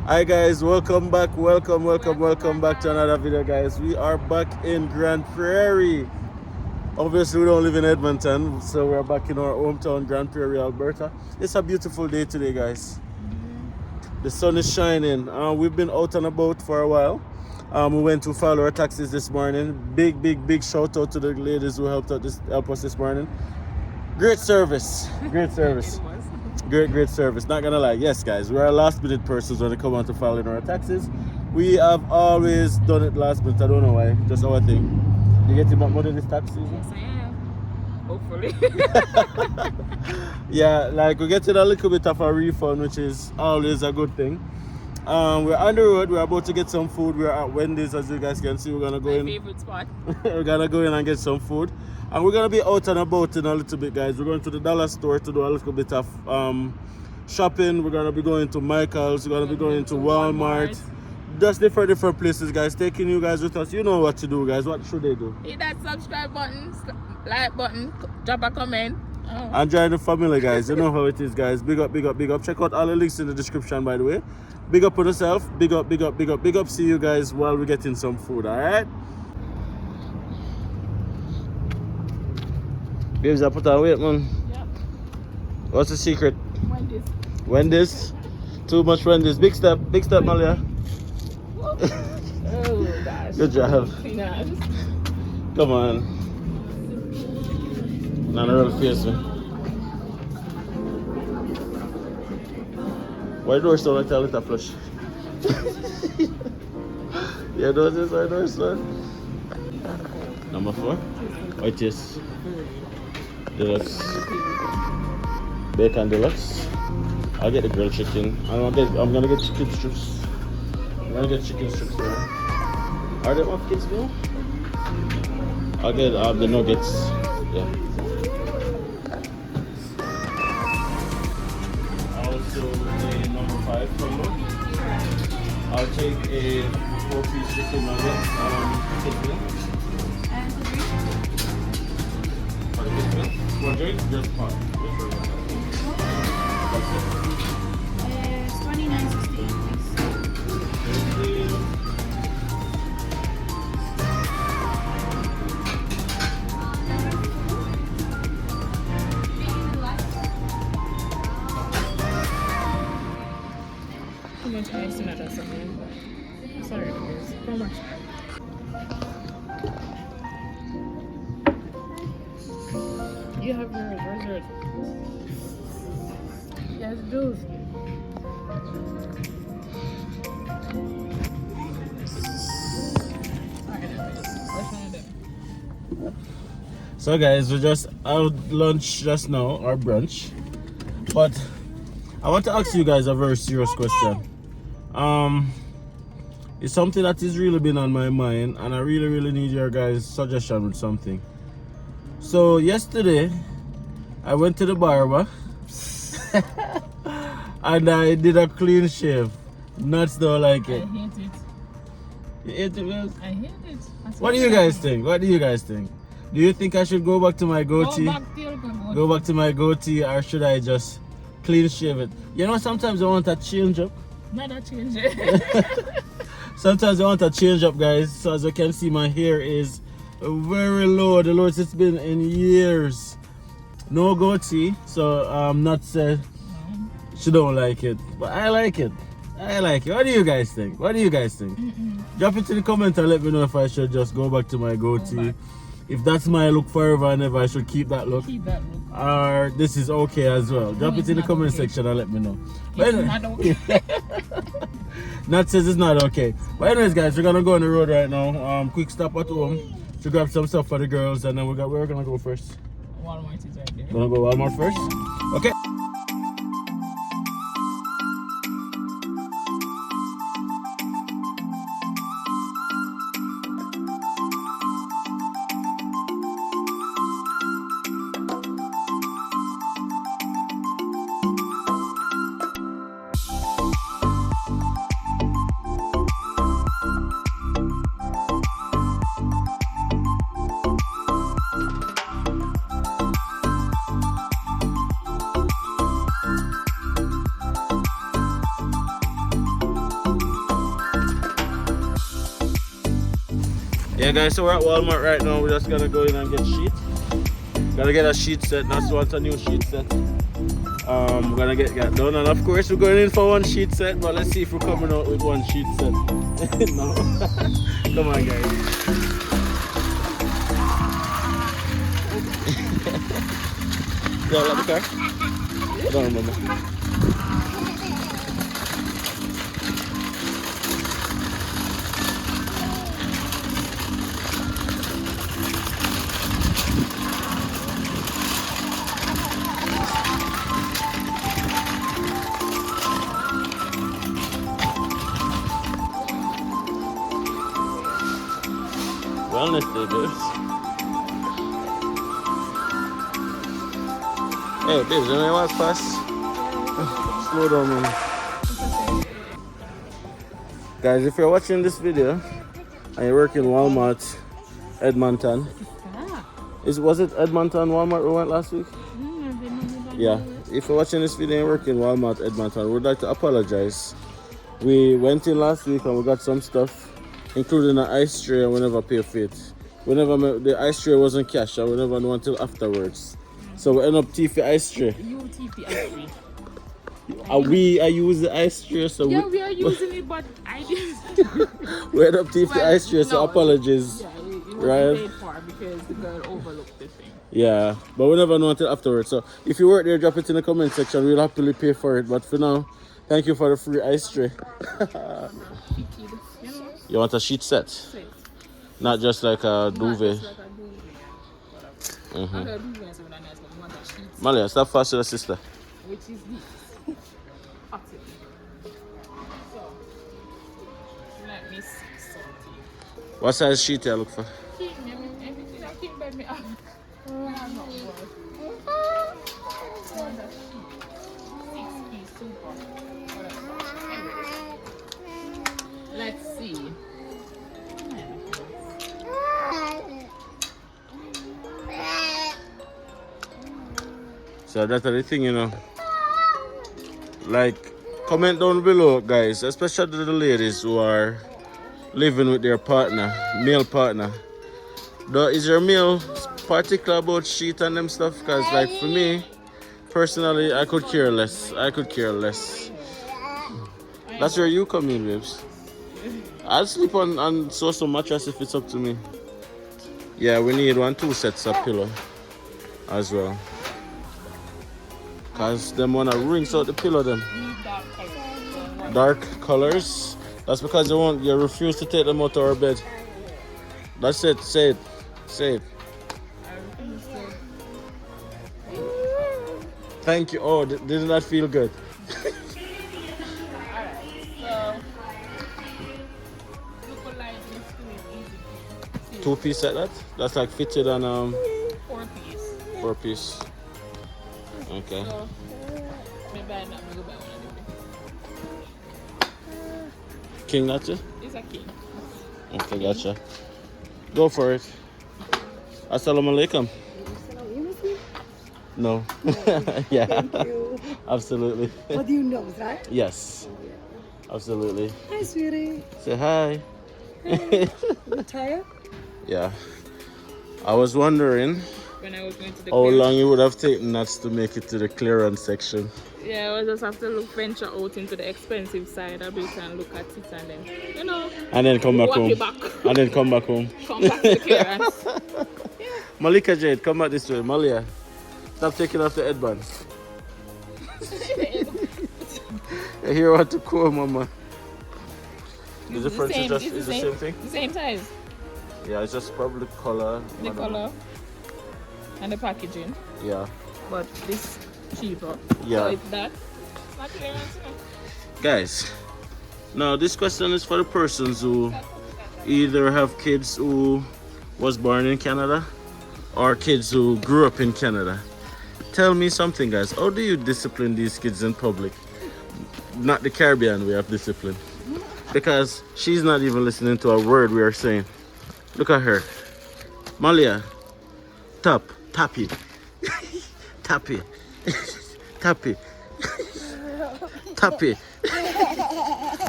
Hi guys, welcome back, welcome back to another video guys. We are back in Grande Prairie. Obviously we don't live in Edmonton, so we're back in our hometown, Grande Prairie, Alberta. It's a beautiful day today guys. The sun is shining. We've been out and about for a while. We went to file our taxes this morning. Big shout out to the ladies who helped us this morning. Great service. Great service. Not gonna lie. Yes, guys, we are last minute persons when it comes on to filing our taxes. We have always done it last minute. I don't know why. Just our thing. You getting back money this tax season? Yes, I am. Hopefully. Yeah, like we're getting a little bit of a refund, which is always a good thing. We're on the road. We're about to get some food. We're at Wendy's, as you guys can see. We're gonna go in. My favorite spot. We're gonna go in and get some food, and we're gonna be out and about in a little bit, guys. We're going to the dollar store to do a little bit of shopping. We're gonna be going to Michael's. We're gonna be going to Walmart. Just different places, guys. Taking you guys with us. You know what to do, guys. What should they do? Hit that subscribe button, like button, drop a comment. And join the family, guys. You know how it is, guys. Big up. Check out all the links in the description, by the way. Big up on yourself. Big up. See you guys while we're getting some food, alright? Babes, I put on weight, man. Yep. What's the secret? Wendy's. Too much Wendy's. Big step, Malia. Oh gosh. Good job. Clean hands. Come on. Not a real face, man. Why do I sound like a little flush? Yeah, those is our doors, man. Number 4? White yes. Deluxe. Bacon deluxe. I'll get the grilled chicken. I'm gonna get chicken strips. There. Are they off kids meal? I'll get the nuggets. Yeah. Also the number 5 combo. I'll take a 4-piece chicken nugget. Kids meal. And the drink? For the kids meal. For drink, just pot. That's it. It's $29.68, please. How much ice in that or something? Sorry, guys. How much? You have yours. Where's yours? Yes, juice. So guys, we just out lunch just now, or brunch. But I want to ask you guys a very serious question. It's something that has really been on my mind, and I really need your guys' suggestion with something. So yesterday, I went to the barber and I did a clean shave. Nuts don't like it. I hate it. You hate it, Will? I hate it. What do you guys think? Do you think I should go back to my goatee? Go back to my goatee, or should I just clean shave it? You know, sometimes I want a change up. Not a change it. Sometimes I want a change up, guys. So as you can see, my hair is very low. The lowest it's been in years. No goatee, so I'm not saying she don't like it, but I like it. What do you guys think? Drop it in the comment and let me know if I should just go back to my goatee. If that's my look forever and ever, I should keep that look. Or this is okay as well. Drop it in the comment section and let me know. But anyway, not okay. Nat says it's not okay. But anyways, guys, we're gonna go on the road right now. Quick stop at home to grab some stuff for the girls, and then we're gonna go first. Walmart is right there. Gonna go Walmart first? Okay. Yeah, guys, so we're at Walmart right now. We're just gonna go in and get sheet. Gotta get a sheet set. That's what's a new sheet set. We're gonna get that done, and of course we're going in for one sheet set. But let's see if we're coming out with one sheet set. No, come on, guys. You like the car? I don't remember. Wellness day, babes. Hey, babes, you know what's fast? Slow down, man. Guys, if you're watching this video and you work in Walmart, Edmonton, was it Edmonton Walmart we went last week? Yeah. If you're watching this video and you work in Walmart, Edmonton, we'd like to apologize. We went in last week and we got some stuff, including an ice tray, and we never paid for it. The ice tray wasn't cash, and we never know until afterwards. So we end up teeth the ice tray. You teeth the ice tray. I use the ice tray, so yeah, we are using it, but I didn't. we end up teeth the ice tray, so apologies. Yeah, it right? paid for because the girl overlooked the thing. Yeah, but we never know until afterwards. So if you work there, drop it in the comment section. We'll happily pay for it. But for now, thank you for the free ice tray. You want a sheet set? Not just like a duvet. Malia, stop fast with your sister. Which is this. So, let me see something. What size sheet do you look for? Everything I keep by me up. I'm not bored. 6-piece super. Let's see. So that's the thing, you know. Like, comment down below, guys, especially the ladies who are living with their partner, male partner. Is your male particular about sheet and them stuff? Because, like, for me, personally, I could care less. That's where you come in, babes. I'll sleep on some mattress if it's up to me. Yeah, we need 2 sets of pillow as well. Cause them wanna rinse out the pillow them. Dark colors. That's because you refuse to take them out of our bed. That's it. Say it. Thank you. Oh, didn't that feel good? So 2-piece set that? That's like fitted on 4-piece. 4-piece. Okay. So, maybe I'm not going to buy one of them. King, that's it? It's a king. Okay, gotcha. Go for it. Assalamu alaikum. No. Yeah. Thank you. Absolutely. What do you know, right? Yes. Absolutely. Hi, sweetie. Say hi. You tired? Yeah. I was wondering When I was going to the how long it would have taken us to make it to the clearance section. Yeah, I just have to venture out into the expensive side a bit and look at it and then, you know, And then come back walk home. it back. And then come back home. Come back to the clearance. Malika Jade, come back this way. Malia, stop taking off the headbands. I hear what to call, mama. Is the front same, just it's is the same thing? The same size. Yeah, it's just probably color. The color and the packaging. Yeah. But this cheaper. Yeah. So it's that. Not clearance, you know. Guys, now this question is for the persons who either have kids who was born in Canada or kids who grew up in Canada. Tell me something, guys. How do you discipline these kids in public? Not the Caribbean way of discipline. Because she's not even listening to a word we are saying. Look at her. Malia, tappy, tappy, tappy, tappy, tappy,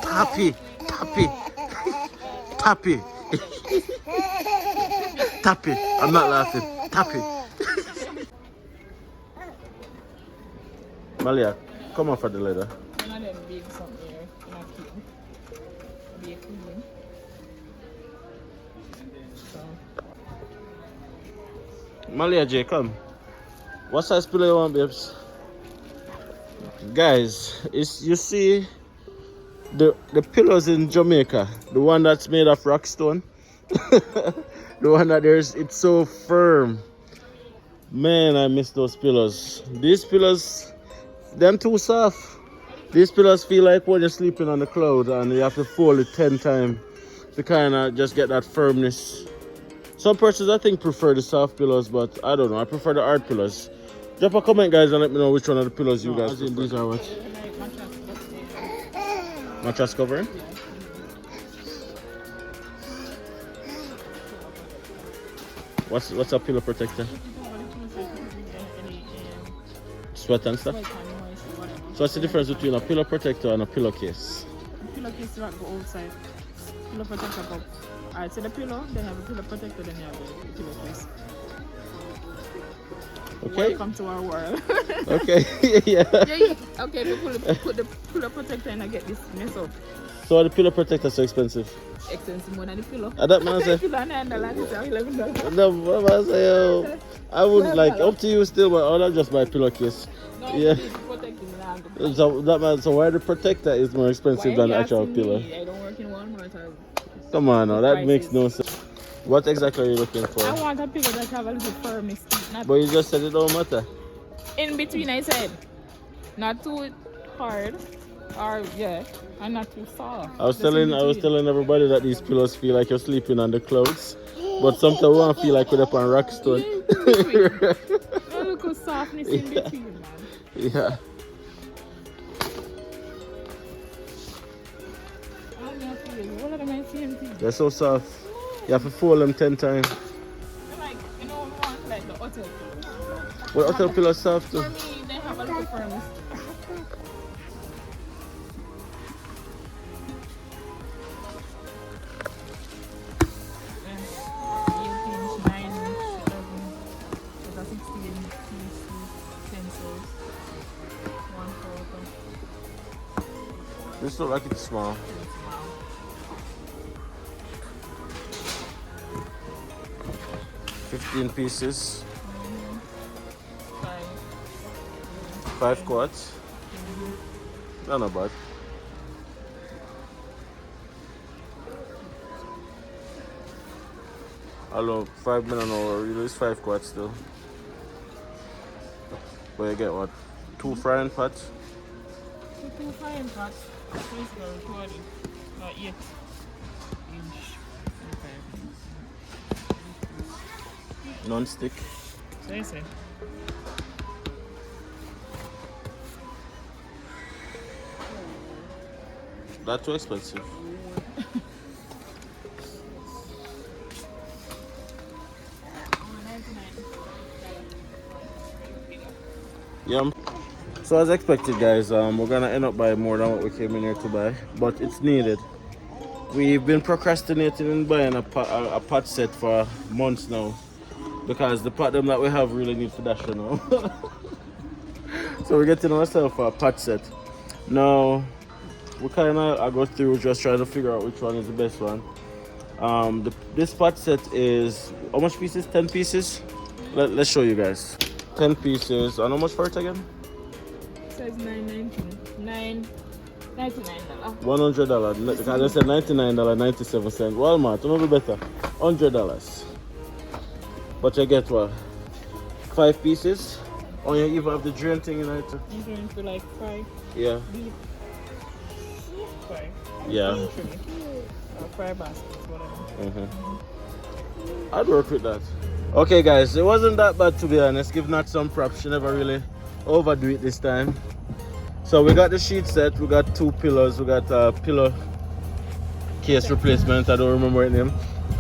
tappy, tappy. Tappy. I'm not laughing. Tappy. Malia, come on for the leather. One of them big something here. Not cute. Big clean. So. Malia J, come. What size pillow you want, babes? Guys, you see the pillows in Jamaica, the one that's made of rock stone, the one that it's so firm. Man, I miss those pillows. These pillows, them too soft. These pillows feel like when you're sleeping on the cloud and you have to fold it 10 times to kind of just get that firmness. Some persons I think prefer the soft pillows, but I don't know. I prefer the hard pillows. Drop a comment, guys, and let me know which one of the pillows you guys prefer. These are what? Mattress cover? What's a pillow protector? Sweat and stuff? So what's the difference between a pillow protector and a pillowcase? Pillowcase go outside. Pillow protector go. Alright, so the pillow, they have a pillow protector, then you have the pillowcase. Okay. Welcome to our world. Okay. Yeah. Okay, we put the pillow protector and I get this mess up. So the pillow protector so expensive? Expensive more than the pillow. That man say. Pillow $9, it's $11. No, man say, yo, I wouldn't like up to you still, but I'll just buy a pillowcase. No, Yeah. protecting So that man, so why the protector is more expensive than the actual pillow? I don't work in Walmart. Come on now, that prices. makes no sense. What exactly are you looking for? I want a pillow that have a little firmness. But you just said it don't matter. In between, I said, not too hard, or and not too soft. I was telling everybody that these pillows feel like you're sleeping on the clouds, but sometimes we want to feel like we're up on rock stone. No look softness in between, man. Yeah. What are my same thing? They're so soft. You have to fold them 10 times. Like, we want like the hotel pillow. What hotel pillow soft too? For me, they have a little firmness. This looks like it's small. $15 pieces. 5 quarts. Not bad. Although 5 million over, you lose 5 quarts still. But you get what? 2 frying pots? 2 frying pots. Please go recording. Not yet. Inch. Okay. Non-stick. Say so. That's too expensive. Yeah. So as expected, guys, we're gonna end up buying more than what we came in here to buy, but it's needed. We've been procrastinating in buying a pot set for months now because the pot them that we have really need for dash now. So we're getting ourselves a pot set. Now we kind of go through just trying to figure out which one is the best one. This pot set is how much pieces? 10 pieces. Let's show you guys. 10 pieces. And how much for it again? Says $9.99. $100. Because I said $99.97. Walmart, a little better. $100. But you get what? 5 pieces. Oh, you even have the drain thing in it. I'm going for like 5. Yeah. 5. Yeah. Or 5 baskets, whatever. I'd work with that. Okay, guys, it wasn't that bad to be honest. Give Nat some props. She never really overdo it this time. So we got the sheet set. We got 2 pillows. We got a pillow case replacement. I don't remember its name.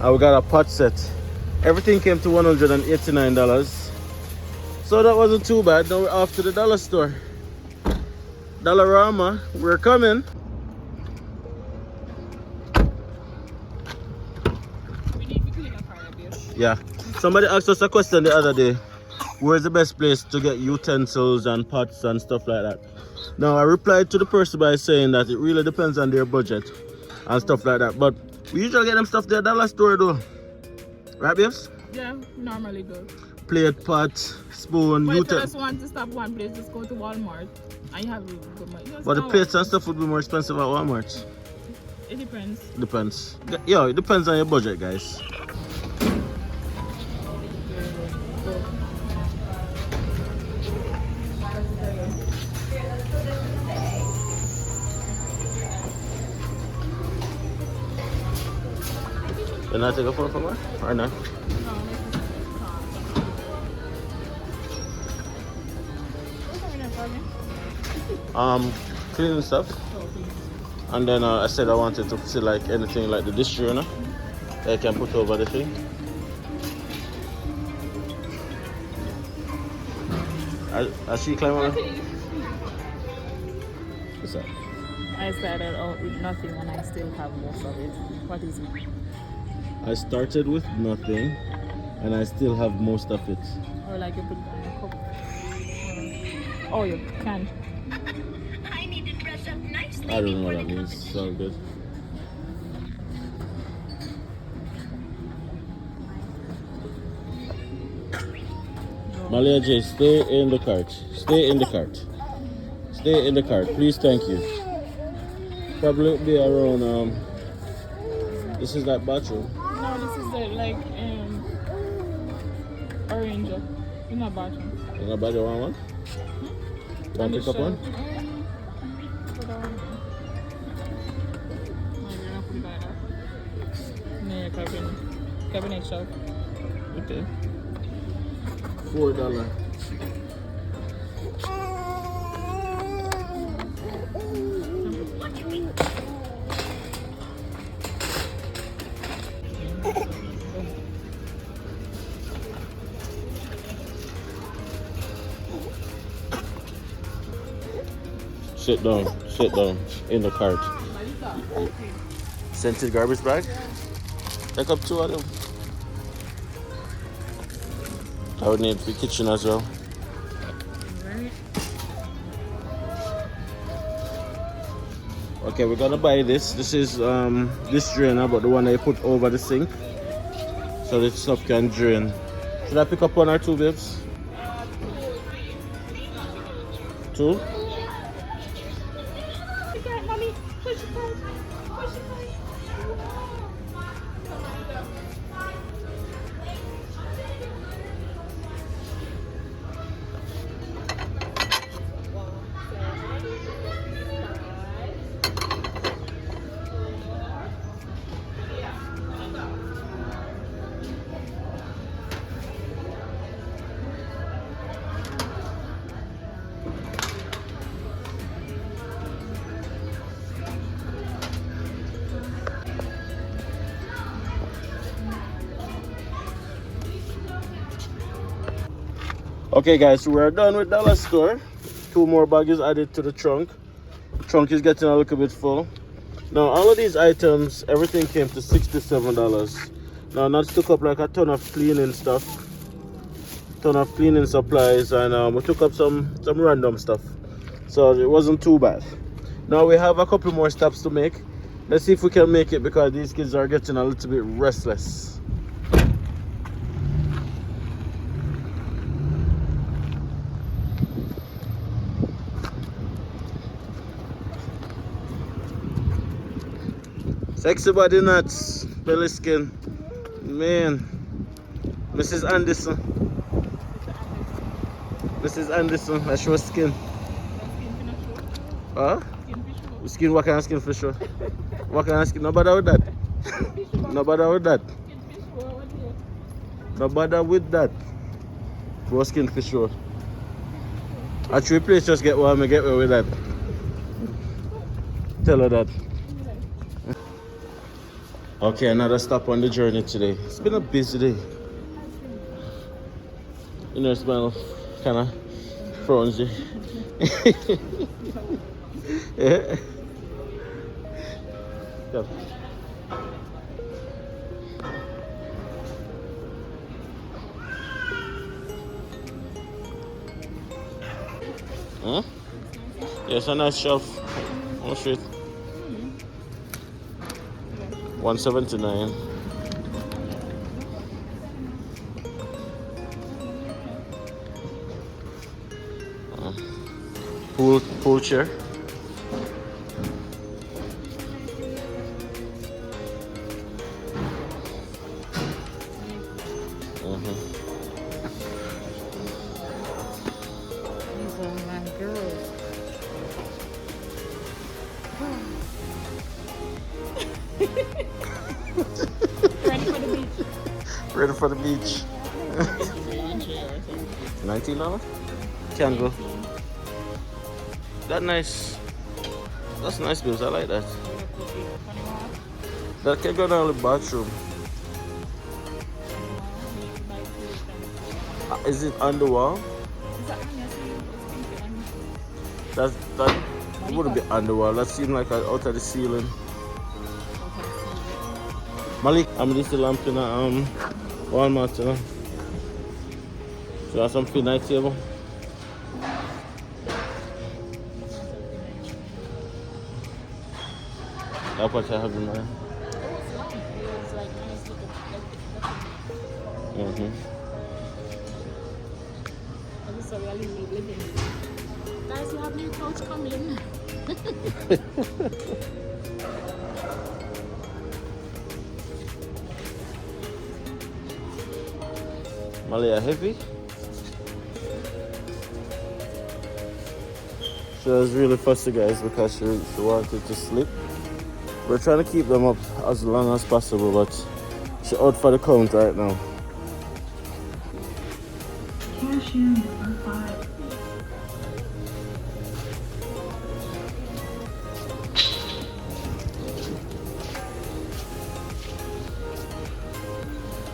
And we got a pot set. Everything came to $189. So that wasn't too bad. Now we're off to the dollar store. Dollarama, we're coming. We need to clean up our base. Yeah. Somebody asked us a question the other day. Where's the best place to get utensils and pots and stuff like that? Now, I replied to the person by saying that it really depends on their budget and stuff like that. But we usually get them stuff at the dollar store though. Right, babes? Yeah, normally do. Plate, pot, spoon, But if you utensil. just want to stop one place, just go to Walmart. And you have really good money. Just But the go plates out. and stuff would be more expensive at Walmart. It depends. Depends. Yeah, it depends on your budget, guys. Can I take a photo from her? Or not? Cleaning stuff. And then I said I wanted to see like anything like the dish drainer that I can put over the thing. As she climb on? What's that? I started out with nothing and I still have most of it. What is it? I started with nothing and I still have most of it. Or like you put it on your cup. Oh, you can. I need to dress up nicely. I don't know what that means. So good. Malia J, stay in the cart. Stay in the cart. Stay in the cart. Please, thank you. Probably be around this is that bathroom. No, this is the like orange. In a bathroom. In a bathroom one? You want to pick up one? Cabinet shelf. Okay. $4. Sit down in the cart. Scented garbage bag. Take up 2 of them. I would need the kitchen as well. Okay, we're gonna buy this. This is this drainer, but the one that you put over the sink, so the stuff can drain. Should I pick up 1 or 2, babes? 2? Okay guys, so we're done with dollar store. 2 more bags added to the trunk. Trunk is getting a little bit full. Now all of these items, everything came to $67. Now Nuts took up like a ton of cleaning stuff, ton of cleaning supplies, and we took up some random stuff, so it wasn't too bad. Now we have a couple more stops to make. Let's see if we can make it, because these kids are getting a little bit restless. Sexy body Nuts, belly skin, man. Mrs. Anderson, that's your skin. Huh? Skin, what kind of skin for sure? What kind of skin? No bother with that. No bother with that. No bother with that. Raw skin for sure. At 3 places just get one, me get away with that. Tell her that. Okay, another stop on the journey today. It's been a busy day. You know, smell kind of frownsy. Yeah. Go. Huh? Yes, a nice shelf. Oh shit. 179. Pool chair. These are my girls. Ready for the beach. Ready for the beach. $19? Can go. That nice. That's nice bills. I like that. That can go down the bathroom. Is it on the wall? That wouldn't be on the wall. That seems like out of the ceiling. Malik, I'm just the lamp in a Walmart, you know. So that's some night table. That's what I have in mind. Guys, you have new couch coming. Malia heavy. She was really fussy, guys, because she wanted to sleep. We're trying to keep them up as long as possible, but she's out for the count right now. Cashier number 5.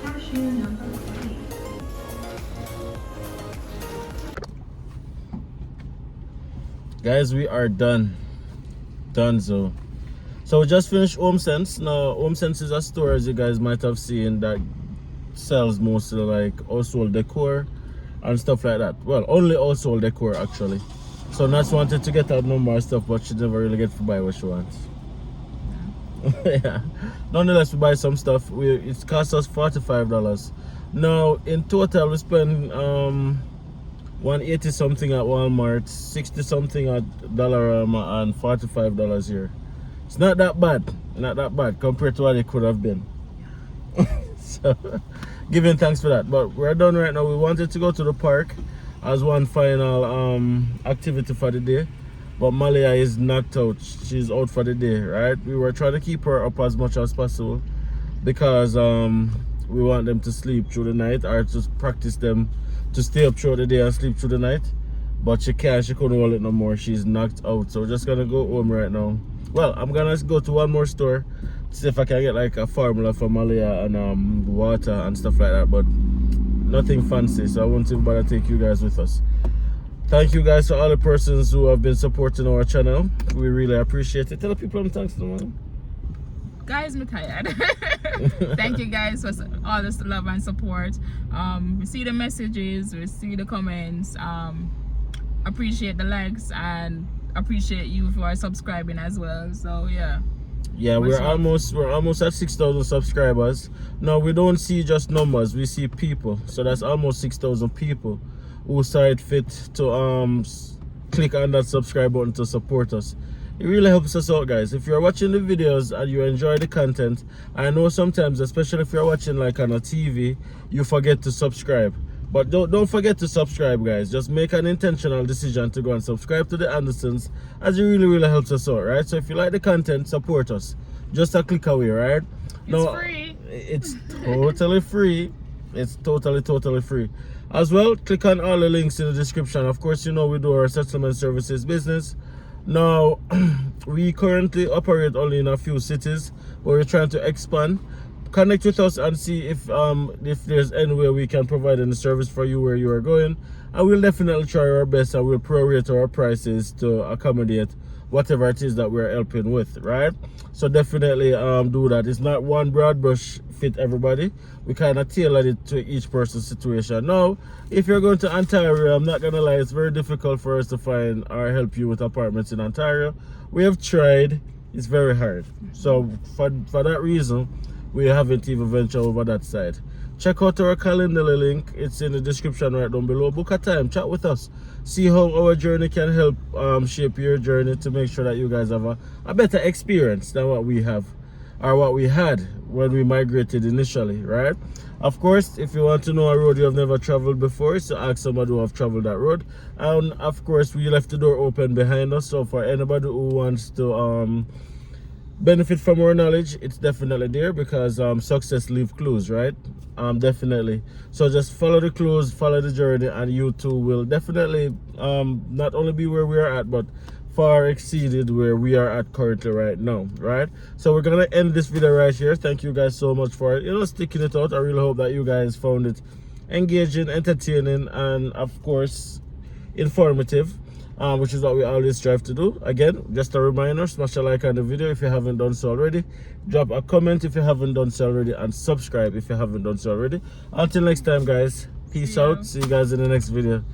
Cashier number 3. Guys, we are done. Donezo. So we just finished HomeSense. Now, HomeSense is a store, as you guys might have seen, that sells mostly like household decor and stuff like that. Well, only household decor actually. So Nats wanted to get a number of stuff, but she never really get to buy what she wants. Yeah. Nonetheless, we buy some stuff. It cost us $45. Now, in total, we spend 180 something at Walmart, 60 something at Dollarama, and $45 here. It's not that bad compared to what it could have been. So, giving thanks for that. But we're done right now. We wanted to go to the park as one final activity for the day, but Malia is knocked out. She's out for the day, right? We were trying to keep her up as much as possible because we want them to sleep through the night, or to practice them to stay up through the day and sleep through the night. But she couldn't hold it no more. She's knocked out. So we're just gonna go home right now. Well, I'm gonna go to one more store to see if I can get like a formula for Malia and water and stuff like that, but nothing fancy, so I won't even bother take you guys with us. Thank you guys to all the persons who have been supporting our channel. We really appreciate it. Tell the people thanks to them. Guys, I'm tired. Thank you guys for all this love and support. We see the messages, we see the comments, appreciate the likes, and appreciate you for subscribing as well. So yeah, we're almost at 6,000 subscribers now. We don't see just numbers, we see people. So that's almost 6,000 people who saw it fit to click on that subscribe button to support us. It really helps us out, guys. If you're watching the videos and you enjoy the content, I know sometimes, especially if you're watching like on a TV, you forget to subscribe. But don't forget to subscribe, guys. Just make an intentional decision to go and subscribe to DiAndersons, as it really helps us out, right? So if you like the content, support us. Just a click away, right? It's free. It's totally free. It's totally free. As well, click on all the links in the description. Of course, you know we do our settlement services business. Now, we currently operate only in a few cities, but we're trying to expand. Connect with us and see if there's any way we can provide any service for you where you are going, and we'll definitely try our best, and we'll prorate our prices to accommodate whatever it is that we're helping with, right? So definitely do that. It's not one broad brush fit everybody. We kind of tailored it to each person's situation. Now, if you're going to Ontario, I'm not gonna lie, it's very difficult for us to find or help you with apartments in Ontario. We have tried, it's very hard. So for that reason, we haven't even ventured over that side. Check out our Calendly link. It's in the description right down below. Book a time, chat with us. See how our journey can help shape your journey to make sure that you guys have a better experience than what we have or what we had when we migrated initially, right? Of course, if you want to know a road you have never traveled before, so ask somebody who have traveled that road. And of course, we left the door open behind us, so for anybody who wants to benefit from our knowledge, it's definitely there, because success leaves clues, right? Definitely. So just follow the clues, follow the journey, and you too will definitely not only be where we are at, but far exceeded where we are at currently right now, right? So we're gonna end this video right here. Thank you guys so much for sticking it out. I really hope that you guys found it engaging, entertaining, and of course informative, which is what we always strive to do. Again, just a reminder, smash a like on the video if you haven't done so already, drop a comment if you haven't done so already, and subscribe if you haven't done so already. Until next time, guys, peace out. See you guys in the next video.